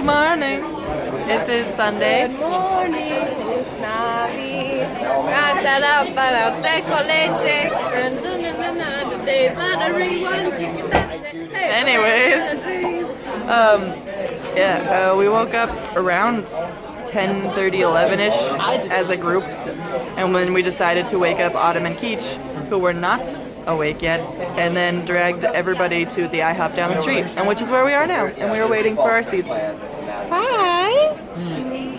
Good morning. It is Sunday. Good morning, it's Navi. Te college. Today's lottery one. Anyways, we woke up around 10:30, 11ish as a group, and when we decided to wake up Autumn and Keach, who were not awake yet, and then dragged everybody to the IHOP down the street, and which is where we are now, and we are waiting for our seats. Hi!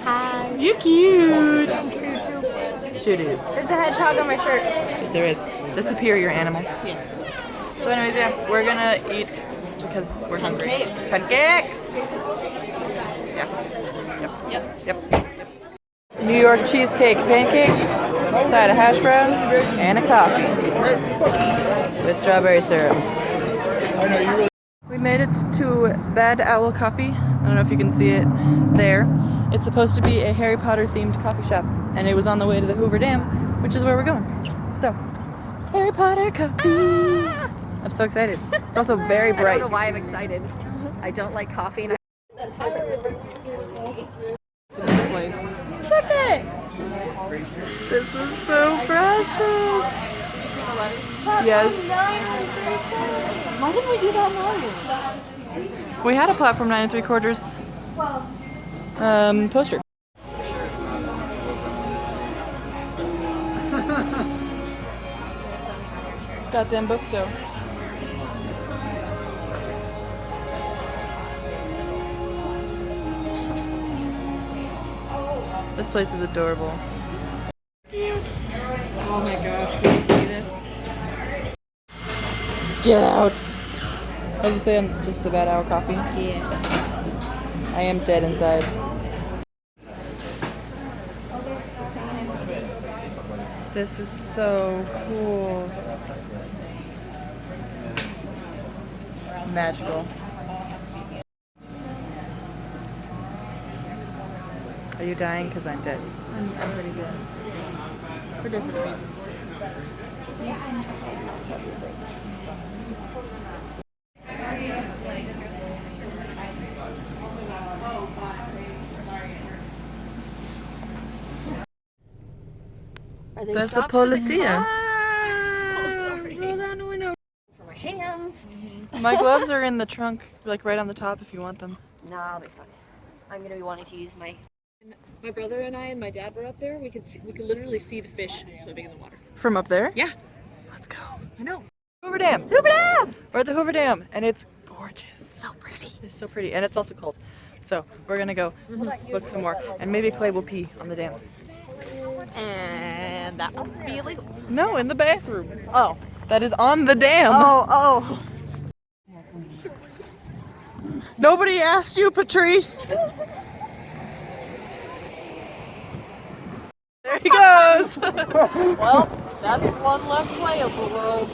Hi. You're cute! Shoot it. There's a hedgehog on my shirt. Yes, there is. The superior animal. Yes. So anyways, yeah, we're gonna eat because we're hungry. Pancakes. Pancakes! Yeah. Yep. New York cheesecake pancakes, side of hash browns, and a coffee with strawberry syrup. We made it to Bad Owl Coffee. I don't know if you can see it there. It's supposed to be a Harry Potter themed coffee shop, and it was on the way to the Hoover Dam, which is where we're going. So, Harry Potter coffee. I'm so excited. It's also very bright. I don't know why I'm excited. I don't like coffee. And This place. Check it! This is so precious. Yes. Why didn't we do that earlier? We had a platform 9 3/4 poster. Goddamn bookstore. This place is adorable. Cute. Oh my gosh, can you see this? Get out. What does it say on just the Bad Hour Coffee? Yeah. I am dead inside. This is so cool. Magical. Are you dying? Because I'm dead. I'm pretty good. For different reasons. That's the policia. Oh, sorry. Roll down the window. For my hands. My gloves are in the trunk, like right on the top if you want them. No, I'll be fine. I'm gonna be wanting to use my. My brother and I and my dad were up there. We could literally see the fish swimming in the water. From up there? Yeah. Let's go. I know. Hoover Dam! Hoover Dam! We're at the Hoover Dam, and it's gorgeous. So pretty. It's so pretty, and it's also cold. So we're gonna go look some more, and maybe Clay will pee on the dam. And that would be illegal. No, in the bathroom. Oh. That is on the dam. Oh. Nobody asked you, Patrice. There he goes. Well, that's one less play of the world.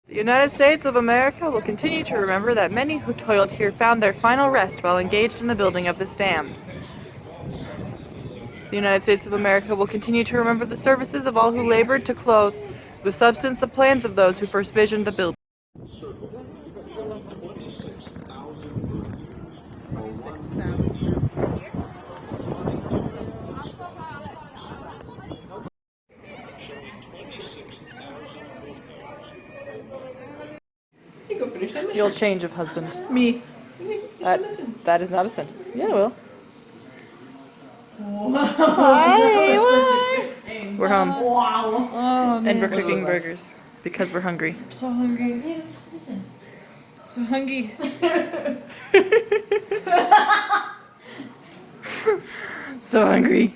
The United States of America will continue to remember that many who toiled here found their final rest while engaged in the building of this dam. The United States of America will continue to remember the services of all who labored to clothe with substance the plans of those who first visioned the building. You'll change of husband. Me. That is not a sentence. Yeah, it will. Hi, We're home. Wow. Oh, And we're cooking burgers because we're hungry. I'm so hungry. Yeah, listen. So hungry. So hungry.